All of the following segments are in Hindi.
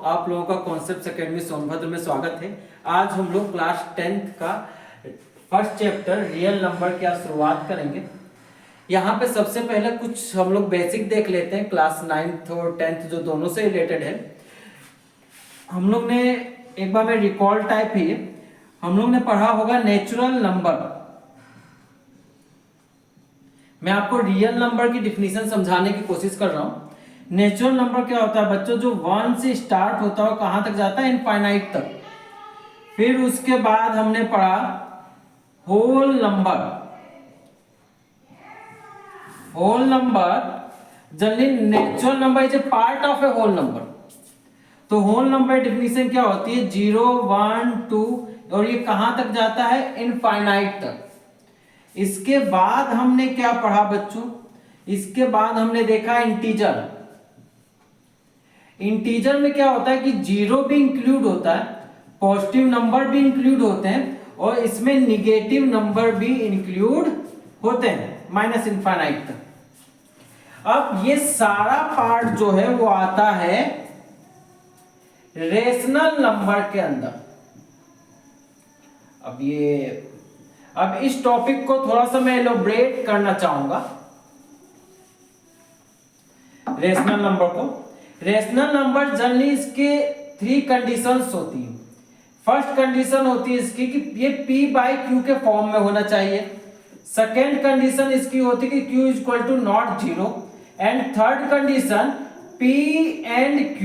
आप लोगों का कॉन्सेप्ट एकेडमी सोनभद्र में स्वागत है। आज हम लोग क्लास 10th का फर्स्ट चैप्टर रियल नंबर की आज शुरुआत करेंगे। यहाँ पे सबसे पहले कुछ हम लोग बेसिक देख लेते हैं। क्लास 9th और 10th जो दोनों से रिलेटेड है, हम लोग ने एक बार में रिकॉल टाइप ही हम लोग ने पढ़ा होगा नेचुरल नंबर। मैं आपको रियल नंबर की डिफिनीशन समझाने की कोशिश कर रहा हूं। नेचुरल नंबर क्या होता है बच्चों? जो 1 से स्टार्ट होता है कहां तक जाता है? इनफाइनाइट तक। फिर उसके बाद हमने पढ़ा whole number. Whole number generally natural number is a part of a whole number. तो होल नंबर डिफिनीशन क्या होती है? 0, 1, 2 और ये कहां तक जाता है? इनफाइनाइट तक। इसके बाद हमने क्या पढ़ा बच्चों? इसके बाद हमने देखा इंटीजर। इंटीजर में क्या होता है कि 0 भी इंक्लूड होता है, पॉजिटिव नंबर भी इंक्लूड होते हैं और इसमें निगेटिव नंबर भी इंक्लूड होते हैं माइनस इनफाइनाइट तक। अब ये सारा पार्ट जो है वो आता है रेशनल नंबर के अंदर। अब इस टॉपिक को थोड़ा सा मैं एलोब्रेट करना चाहूंगा। रेशनल नंबर को, रेशनल नंबर जनरली इसके 3 कंडीशंस होती है। फर्स्ट कंडीशन होती है इसकी कि ये p/q के फॉर्म में होना चाहिए। सेकेंड कंडीशन इसकी होती है कि q equal to not 0 and third condition p and q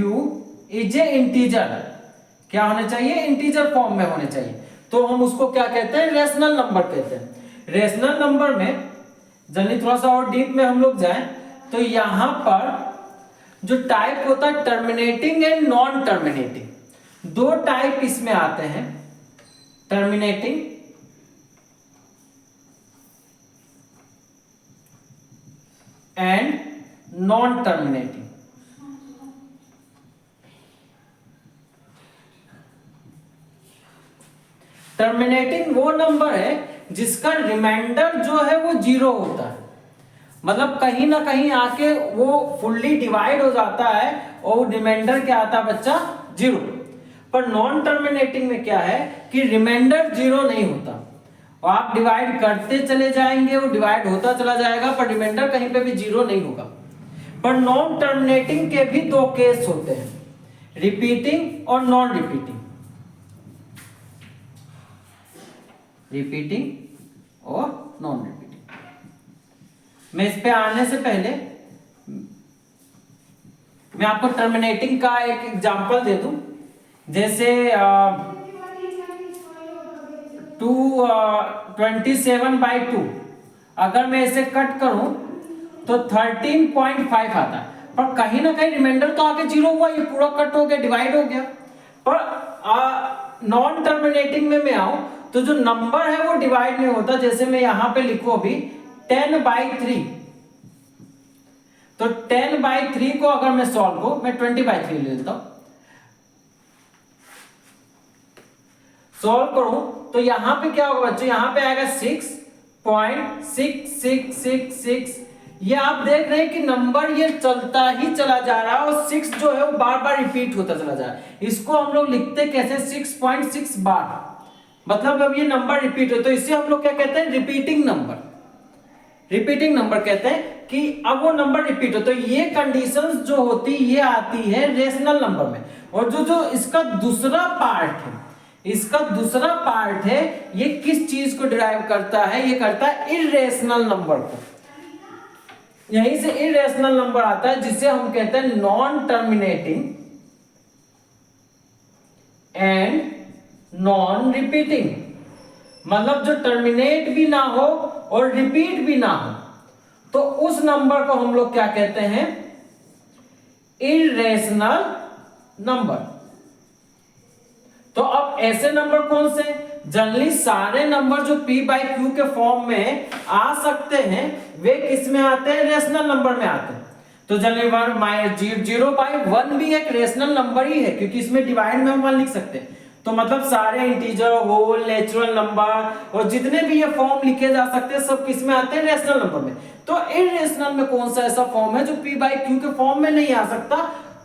is a integer. क्या होना चाहिए? इंटीजर फॉर्म में होने चाहिए। तो हम उसको क्या कहते हैं? रेशनल नंबर कहते हैं। रेशनल नंबर में जनरली थोड़ा सा और डीप में हम लोग जाएं तो यहां पर जो टाइप होता है terminating and non terminating, 2 type इसमें आते हैं, terminating and non terminating. Terminating वो नंबर है जिसका रिमाइंडर जो है वो 0 होता है, मतलब कहीं ना कहीं आके वो फुल्ली डिवाइड हो जाता है और रिमाइंडर क्या आता है बच्चा? 0। पर नॉन टर्मिनेटिंग में क्या है कि रिमाइंडर 0 नहीं होता और आप डिवाइड करते चले जाएंगे, वो डिवाइड होता चला जाएगा पर रिमाइंडर कहीं पे भी 0 नहीं होगा। पर नॉन टर्मिनेटिंग के भी 2 केस होते हैं, रिपीटिंग और नॉन रिपीटिंग। रिपीटिंग और नॉन रिपीटिंग। मैं इस पे आने से पहले मैं आपको टर्मिनेटिंग का एक एग्जांपल दे दूं। जैसे 27/2 अगर मैं इसे कट करूं तो 13.5 आता है, पर कहीं ना कहीं रिमाइंडर तो आगे 0 हुआ, ये पूरा कट हो गया, डिवाइड हो गया। पर नॉन टर्मिनेटिंग में मैं आऊं तो जो नंबर है वो डिवाइड नहीं होता। जैसे मैं यहां पे लिखूं अभी 10/3, तो 10/3 को अगर मैं सॉल्व करूं, मैं 20/3 ले लेता हूं, सॉल्व करूं तो यहां पे क्या होगा बच्चों? यहां पे आएगा 6.6666। ये आप देख रहे हैं कि नंबर ये चलता ही चला जा रहा है और 6 जो है वो बार बार रिपीट होता चला जा रहा है। इसको हम लोग लिखते कैसे? 6.6 बार, मतलब अब ये नंबर रिपीट हो, तो इसे हम लोग क्या कहते हैं? Repeating number. रिपीटिंग नंबर कहते हैं कि अब वो नंबर रिपीट हो। तो ये कंडीशंस जो होती ये आती है रेशनल नंबर में। और जो इसका दूसरा पार्ट है, इसका दूसरा पार्ट है, ये किस चीज को डिराइव करता है? ये करता है इरेशनल नंबर को। यहीं से इरेशनल नंबर आता है जिसे हम कहते हैं non terminating and non repeating. मतलब जो टर्मिनेट भी ना हो और रिपीट भी ना हो, तो उस नंबर को हम लोग क्या कहते हैं? Irrational number. तो अब ऐसे नंबर कौन से? जनरली सारे नंबर जो p/q के फॉर्म में आ सकते हैं वे किस में आते हैं? रेशनल नंबर में आते हैं। तो जनरली 0/1 भी एक रेशनल नंबर ही है, क्योंकि इसमें डिवाइड में हम 1 लिख सकते हैं। तो मतलब सारे इंटीजर, होल, नेचुरल नंबर और जितने भी ये फॉर्म लिखे जा सकते हैं सब किस में आते हैं? रेशनल नंबर में। तो इरेशनल में कौन सा ऐसा फॉर्म है जो p/q के फॉर्म में नहीं आ सकता?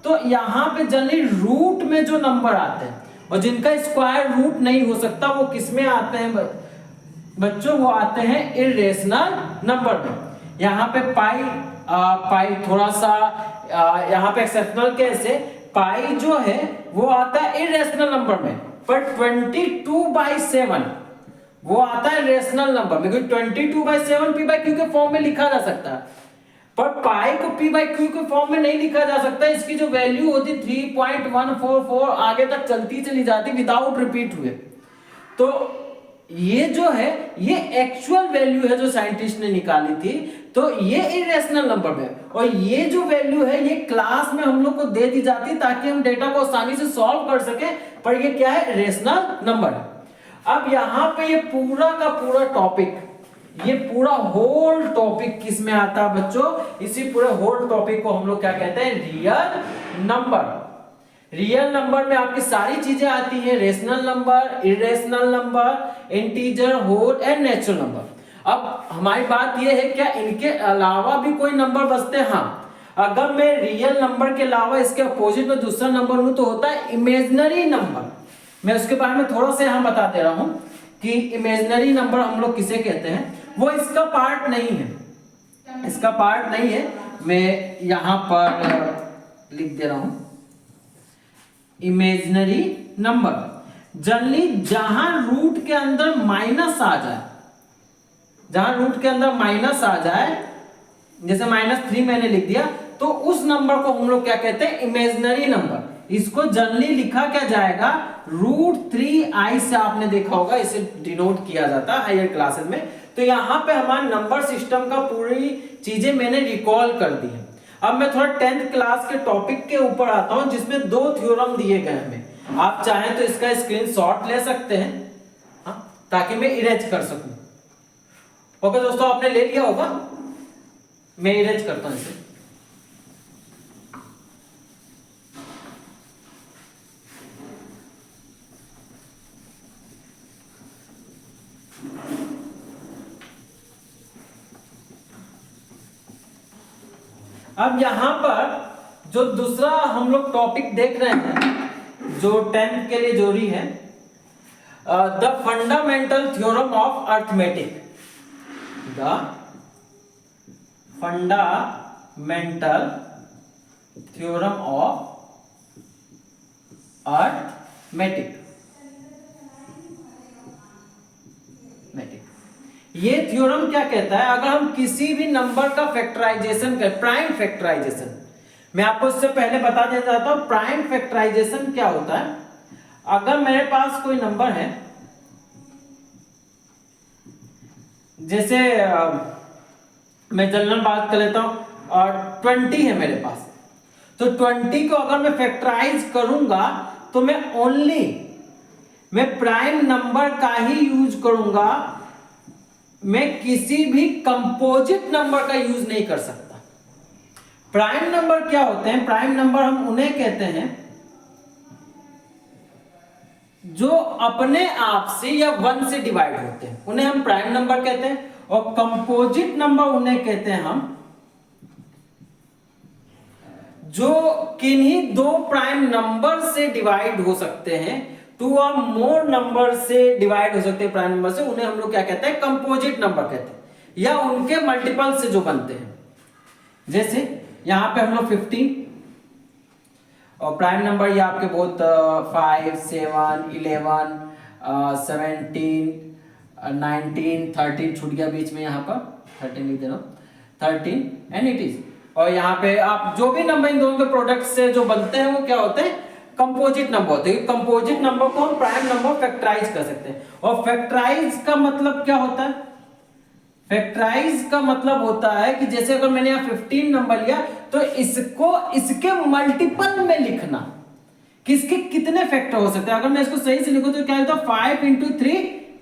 तो यहाँ पे जनरली रूट में जो नंबर आते हैं और जिनका स्क्वायर रूट नहीं हो सकता वो किस में आते हैं बच्चों? वो आते हैं इरेशनल नंबर में। यहाँ पे पाई थोड़ा सा यहाँ पे एक्सेप्शनल केस है, पाई जो है वो आता है इरेशनल नंबर में, पर 22/7 वो आता है रेशनल नंबर में, क्योंकि 22/7 p/q के फॉर्म में लिखा जा सकता है, पर पाई को p/q के फॉर्म में नहीं लिखा जा सकता। इसकी जो वैल्यू होती 3.144 आगे तक चलती चली जाती विदाउट रिपीट हुए। तो ये जो है ये एक्चुअल वैल्यू है जो साइंटिस्ट ने निकाली थी, तो ये इरेशनल नंबर में, और ये जो वैल्यू है ये क्लास में हम लोग को दे दी जाती ताकि हम डेटा को आसानी से सॉल्व कर सके, पर ये क्या है? Rational number. अब यहाँ पे ये पूरा का पूरा टॉपिक, ये पूरा होल टॉपिक किस में आता है बच्चों? इसी पूरे होल टॉपिक को हम लोग क्या कहते हैं? Real number. रियल नंबर में आपकी सारी चीजें आती हैं, rational number, irrational number, integer, whole and natural number. अब हमारी बात यह है क्या इनके अलावा भी कोई नंबर बचते हैं? हाँ, अगर मैं रियल नंबर के अलावा इसके अपोजिट में दूसरा नंबर लूं तो होता है इमेजिनरी नंबर। मैं उसके बारे में थोड़ा सा यहाँ बता दे रहा हूं कि इमेजिनरी नंबर हम लोग किसे कहते हैं। वो इसका पार्ट नहीं है, इसका पार्ट नहीं है, मैं यहां पर लिख दे रहा हूं इमेजिनरी नंबर। जनरली जहां रूट के अंदर माइनस आ जाए, जहां रूट के अंदर माइनस आ जाए, जैसे -3 मैंने लिख दिया, तो उस नंबर को हम लोग क्या कहते हैं? Imaginary number. इसको जनरली लिखा क्या जाएगा? √3i से आपने देखा होगा, इसे डिनोट किया जाता है हायर क्लासेस में। तो यहाँ पे हमारे नंबर सिस्टम का पूरी चीजें मैंने रिकॉल कर दी है। अब मैं थोड़ा 10th क्लास के टॉपिक के ऊपर आता हूं जिसमें 2 थ्योरम दिए गए हमें। आप चाहें तो इसका स्क्रीनशॉट ले सकते हैं, हाँ, ताकि मैं इरेज कर सकूं। ओके दोस्तों, आपने ले लिया होगा, मैं इरेज करता हूं इसे। अब यहां पर जो दूसरा हम लोग टॉपिक देख रहे हैं जो 10th के लिए जरूरी है, the fundamental theorem of arithmetic. The fundamental theorem of arithmetic. ये थ्योरम क्या कहता है? अगर हम किसी भी नंबर का फैक्टराइजेशन कर, प्राइम फैक्टराइजेशन, मैं आपको इससे पहले बता देना चाहता हूं प्राइम फैक्टराइजेशन क्या होता है। अगर मेरे पास कोई नंबर है, जैसे मैं जनरल बात कर लेता हूं, और 20 है मेरे पास, तो 20 को अगर मैं फैक्टराइज करूंगा तो मैं प्राइम नंबर का ही यूज करूंगा, मैं किसी भी कंपोजिट नंबर का यूज नहीं कर सकता। प्राइम नंबर क्या होते हैं? प्राइम नंबर हम उन्हें कहते हैं जो अपने आप से या 1 से डिवाइड होते हैं, उन्हें हम प्राइम नंबर कहते हैं। और कंपोजिट नंबर उन्हें कहते हैं हम जो किन्हीं 2 प्राइम नंबर से डिवाइड हो सकते हैं, 2 और मोर नंबर से डिवाइड हो सकते हैं प्राइम नंबर से, उन्हें हम लोग क्या कहते हैं? कंपोजिट नंबर कहते हैं, या उनके मल्टीपल से जो बनते हैं। जैसे यहां पे हम लोग 15 और प्राइम नंबर ये आपके बहुत 5, 7, 11, 17, 19, 13 छूट गया बीच में, यहाँ पर 13 लिख दे रहा हूं, 13 एंड इट इज। और यहाँ पे आप जो भी नंबर इन दोनों के प्रोडक्ट से जो बनते हैं वो क्या होते हैं? कंपोजिट नंबर होते हैं। कंपोजिट नंबर को हम प्राइम नंबर फैक्टराइज कर सकते हैं। और फैक्टराइज का मतलब क्या होता है? फैक्टराइज का मतलब होता है कि जैसे अगर मैंने यहाँ 15 नंबर लिया तो इसको इसके मल्टीपल में लिखना, किसके कितने फैक्टर हो सकते हैं। अगर मैं इसको सही से लिखूं तो क्या होता है? 5 × 3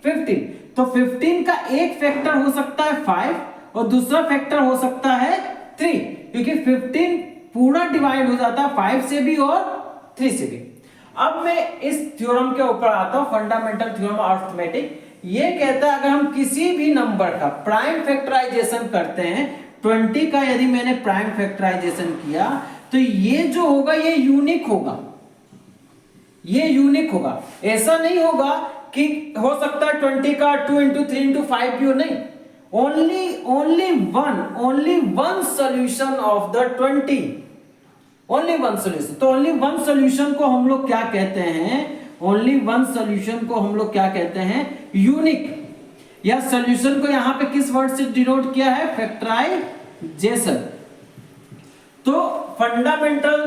15। तो 15 का एक फैक्टर हो सकता है 5 और दूसरा फैक्टर हो सकता है 3, क्योंकि 15 पूरा डिवाइड हो जाता है 5 से भी और 3 से भी। अब मैं इस थ्योरम के ऊपर आता हूं, फंडामेंटल थ्योरम ऑफ अर्थमेटिक। ये कहता है अगर हम किसी भी नंबर का प्राइम फैक्टराइजेशन करते हैं, 20 का यदि मैंने प्राइम फैक्टराइजेशन किया तो ये जो होगा ये यूनिक होगा, ये यूनिक होगा। ऐसा नहीं होगा कि हो सकता है 20 का 2 इंटू 3 इंटू 5 भी हो, नहीं, only one solution of the 20, only one solution। तो only one solution को हम लोग क्या कहते हैं, only one solution को हम लोग क्या कहते हैं, यूनिक। या सॉल्यूशन को यहां पे किस वर्ड से डिनोट किया है, फैक्टराइजेशन। तो फंडामेंटल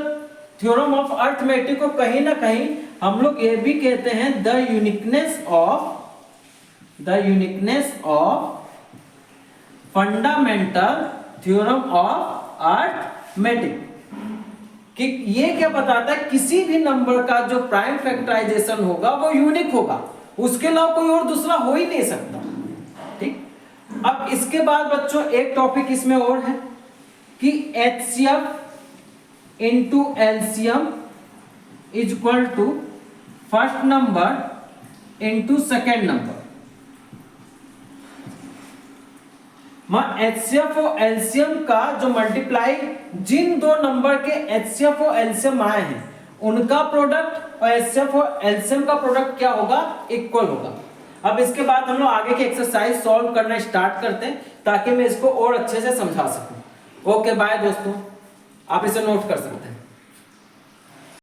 थ्योरम ऑफ अर्थमेटिक को कहीं ना कहीं हम लोग ये भी कहते हैं the uniqueness of fundamental theorem of arithmetic. कि ये क्या बताता है, किसी भी नंबर का जो प्राइम फैक्टराइजेशन होगा वो यूनिक होगा, उसके अलावा कोई और दूसरा हो ही नहीं सकता। ठीक, अब इसके बाद बच्चों एक टॉपिक इसमें और है कि HCF into LCM is equal to first number into second number. HCF और एलसीएम का जो मल्टीप्लाई जिन दो नंबर के HCF और एलसीएम आए हैं उनका प्रोडक्ट और HCF और एलसीएम का प्रोडक्ट क्या होगा, इक्वल होगा। अब इसके बाद हम लोग आगे की एक्सरसाइज सॉल्व करना स्टार्ट करते हैं ताकि मैं इसको और अच्छे से समझा सकूं। ओके बाय दोस्तों, आप इसे नोट कर सकते हैं।